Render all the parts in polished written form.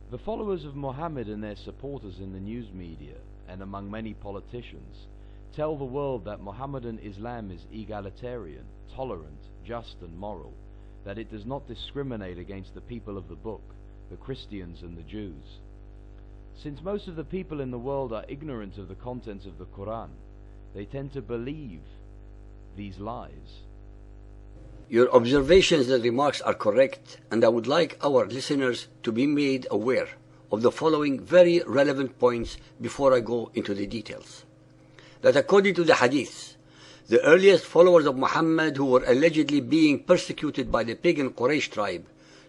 The followers of Muhammad and their supporters in the news media and among many politicians tell the world that Mohammedan Islam is egalitarian, tolerant, just and moral, that it does not discriminate against the people of the book, the Christians and the Jews. Since most of the people in the world are ignorant of the contents of the Quran, they tend to believe these lies. Your observations and remarks are correct, and I would like our listeners to be made aware of the following very relevant points before I go into the details. That according to the hadiths, the earliest followers of Muhammad who were allegedly being persecuted by the pagan Quraysh tribe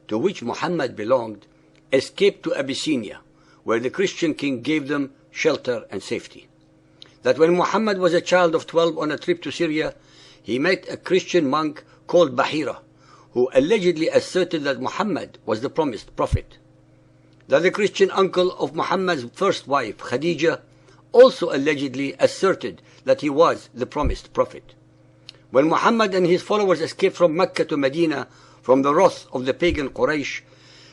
to which Muhammad belonged escaped to Abyssinia, where the Christian king gave them shelter and safety. That when Muhammad was a child of 12 on a trip to Syria, he met a Christian monk called Bahira, who allegedly asserted that Muhammad was the promised prophet. That the Christian uncle of Muhammad's first wife, Khadija, also allegedly asserted that he was the promised prophet. When Muhammad and his followers escaped from Mecca to Medina from the wrath of the pagan Quraysh,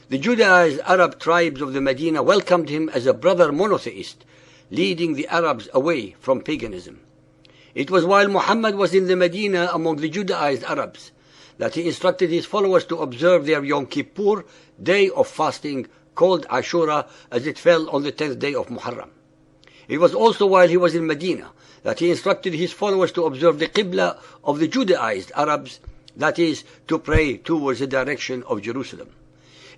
the Judaized Arab tribes of the Medina welcomed him as a brother monotheist, leading the Arabs away from paganism. It was while Muhammad was in the Medina among the Judaized Arabs that he instructed his followers to observe their Yom Kippur, day of fasting, called Ashura, as it fell on the 10th day of Muharram. It was also while he was in Medina that he instructed his followers to observe the Qibla of the Judaized Arabs, that is, to pray towards the direction of Jerusalem.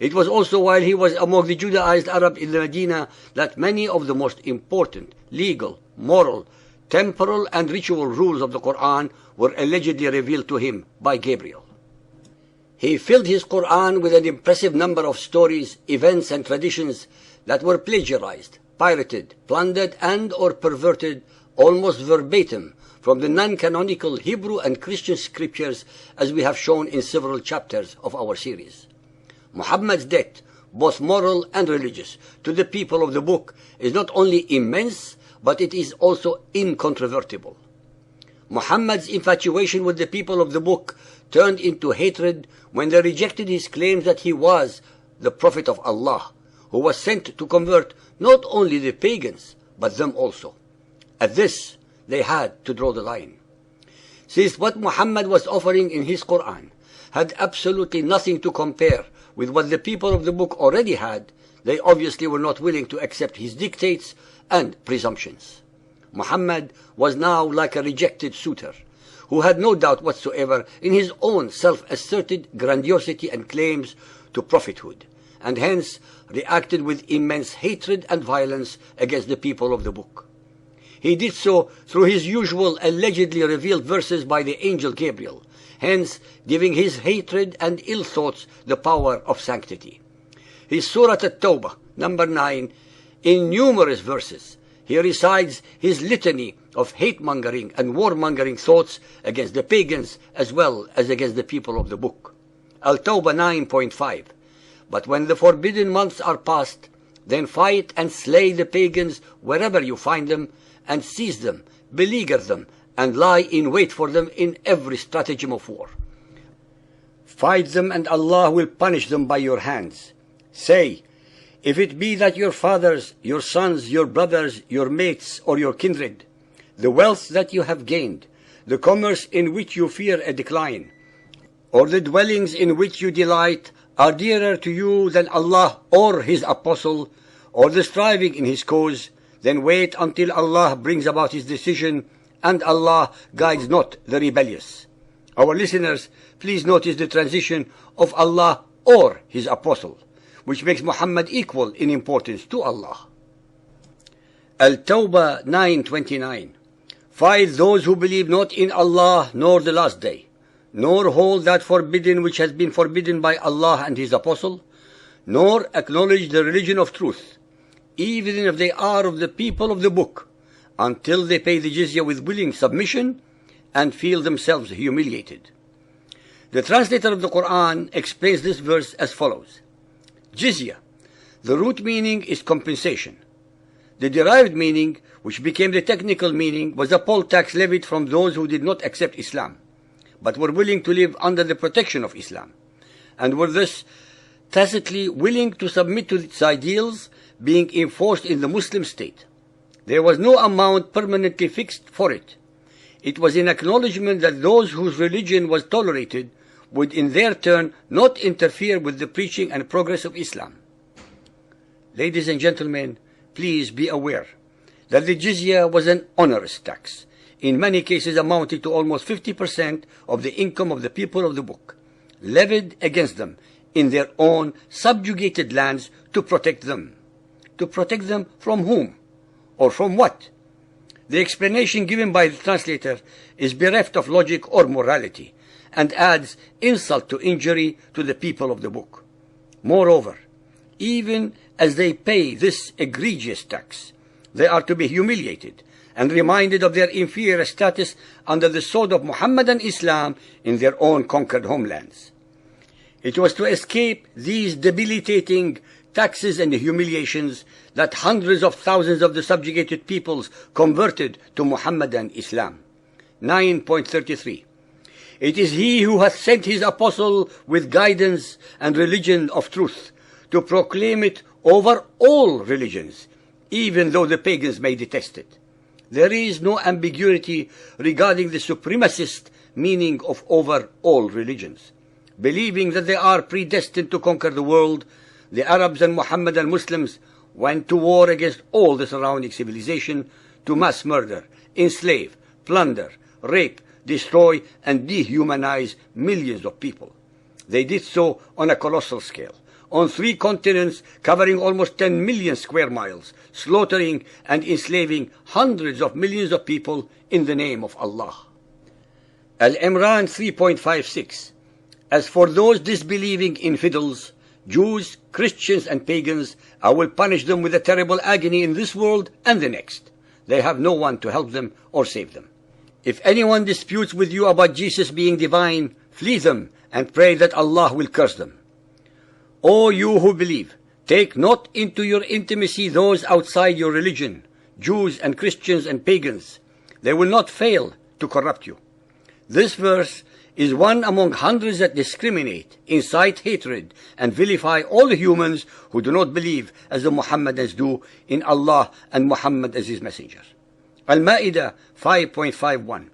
It was also while he was among the Judaized Arab in the Medina that many of the most important legal, moral, temporal and ritual rules of the Quran were allegedly revealed to him by Gabriel. He filled his Quran with an impressive number of stories, events and traditions that were plagiarized, pirated, plundered and or perverted almost verbatim from the non-canonical Hebrew and Christian scriptures, as we have shown in several chapters of our series. Muhammad's debt, both moral and religious, to the people of the book is not only immense, but it is also incontrovertible. Muhammad's infatuation with the people of the book turned into hatred when they rejected his claims that he was the Prophet of Allah, who was sent to convert not only the pagans, but them also. At this, they had to draw the line. Since what Muhammad was offering in his Quran had absolutely nothing to compare with what the people of the book already had, they obviously were not willing to accept his dictates and presumptions. Muhammad was now like a rejected suitor, who had no doubt whatsoever in his own self-asserted grandiosity and claims to prophethood, and hence reacted with immense hatred and violence against the people of the book. He did so through his usual allegedly revealed verses by the angel Gabriel, hence giving his hatred and ill thoughts the power of sanctity. His Surah At-Tawbah, number 9, in numerous verses, he recites his litany of hate-mongering and war-mongering thoughts against the pagans as well as against the people of the book. Al-Tawbah 9.5. But when the forbidden months are past, then fight and slay the pagans wherever you find them, and seize them, beleaguer them, and lie in wait for them in every stratagem of war. Fight them, and Allah will punish them by your hands. Say, if it be that your fathers, your sons, your brothers, your mates, or your kindred, the wealth that you have gained, the commerce in which you fear a decline, or the dwellings in which you delight, are dearer to you than Allah or His Apostle, or the striving in His cause, then wait until Allah brings about His decision, and Allah guides not the rebellious. Our listeners, please notice the transition of Allah or His Apostle, which makes Muhammad equal in importance to Allah. Al-Tawbah 9:29. Fight those who believe not in Allah nor the last day, nor hold that forbidden which has been forbidden by Allah and His Apostle, nor acknowledge the religion of truth, even if they are of the people of the book, until they pay the Jizzya with willing submission and feel themselves humiliated. The translator of the Quran explains this verse as follows. Jizzya, the root meaning is compensation. The derived meaning, which became the technical meaning, was a poll tax levied from those who did not accept Islam, but were willing to live under the protection of Islam, and were thus tacitly willing to submit to its ideals being enforced in the Muslim state. There was no amount permanently fixed for it. It was in acknowledgement that those whose religion was tolerated would in their turn not interfere with the preaching and progress of Islam. Ladies and gentlemen, please be aware that the jizya was an onerous tax, in many cases amounting to almost 50% of the income of the people of the book, levied against them in their own subjugated lands to protect them. To protect them from whom? Or from what? The explanation given by the translator is bereft of logic or morality, and adds insult to injury to the people of the book. Moreover, even as they pay this egregious tax, they are to be humiliated and reminded of their inferior status under the sword of Muhammadan Islam in their own conquered homelands. It was to escape these debilitating taxes and humiliations that hundreds of thousands of the subjugated peoples converted to Muhammadan Islam. 9.33. It is he who hath sent his apostle with guidance and religion of truth, to proclaim it over all religions, even though the pagans may detest it. There is no ambiguity regarding the supremacist meaning of over all religions. Believing that they are predestined to conquer the world, the Arabs and Muhammadan Muslims went to war against all the surrounding civilization to mass murder, enslave, plunder, rape, destroy, and dehumanize millions of people. They did so on a colossal scale, on 3 continents covering almost 10 million square miles, slaughtering and enslaving hundreds of millions of people in the name of Allah. Al-Imran 3.56. As for those disbelieving infidels, Jews, Christians, and pagans, I will punish them with a terrible agony in this world and the next. They have no one to help them or save them. If anyone disputes with you about Jesus being divine, flee them and pray that Allah will curse them. O you who believe, take not into your intimacy those outside your religion, Jews and Christians and pagans. They will not fail to corrupt you. This verse is one among hundreds that discriminate, incite hatred, and vilify all humans who do not believe as the Muhammadans do in Allah and Muhammad as his messenger. Al-Ma'idah 5.51.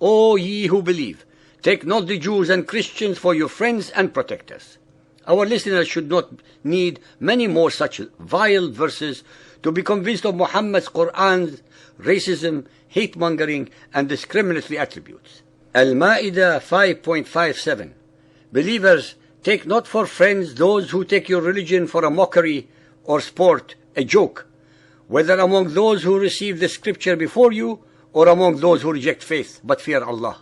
O ye who believe, take not the Jews and Christians for your friends and protectors. Our listeners should not need many more such vile verses to be convinced of Muhammad's Qur'an's racism, hate-mongering, and discriminatory attributes. Al-Ma'idah 5.57. Believers, take not for friends those who take your religion for a mockery or sport, a joke, whether among those who receive the scripture before you or among those who reject faith but fear Allah.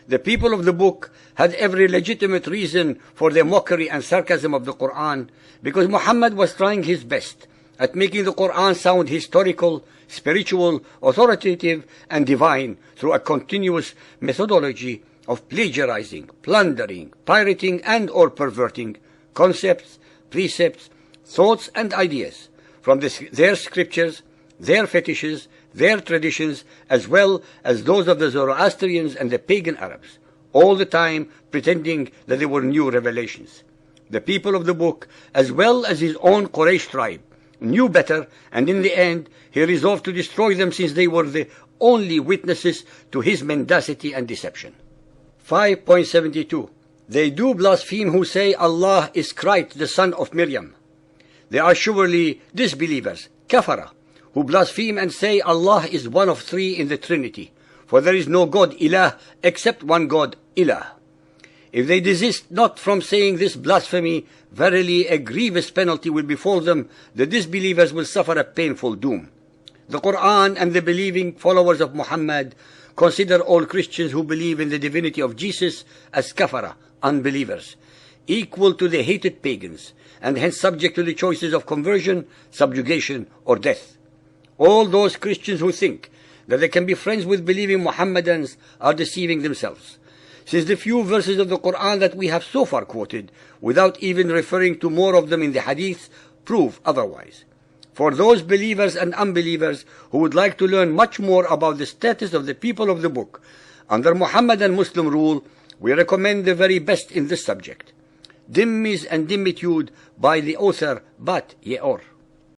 The people of the book had every legitimate reason for their mockery and sarcasm of the Qur'an, because Muhammad was trying his best at making the Qur'an sound historical, spiritual, authoritative, and divine through a continuous methodology of plagiarizing, plundering, pirating, and or perverting concepts, precepts, thoughts, and ideas from their scriptures, their fetishes, their traditions, as well as those of the Zoroastrians and the pagan Arabs, all the time pretending that they were new revelations. The people of the book, as well as his own Quraysh tribe, knew better, and in the end he resolved to destroy them, since they were the only witnesses to his mendacity and deception. 5.72. They do blaspheme who say Allah is Christ, the son of Maryam. They are surely disbelievers, kafara, who blaspheme and say Allah is one of 3 in the Trinity, for there is no God, ilah, except one God, ilah. If they desist not from saying this blasphemy, verily a grievous penalty will befall them. The disbelievers will suffer a painful doom. The Qur'an and the believing followers of Muhammad consider all Christians who believe in the divinity of Jesus as kafara, unbelievers, equal to the hated pagans, and hence subject to the choices of conversion, subjugation, or death. All those Christians who think that they can be friends with believing Muhammadans are deceiving themselves, since the few verses of the Qur'an that we have so far quoted, without even referring to more of them in the hadith, prove otherwise. For those believers and unbelievers who would like to learn much more about the status of the people of the book under Muhammadan Muslim rule, we recommend the very best in this subject. Dhimmis and Dhimmitude by the author Bat Ye'or.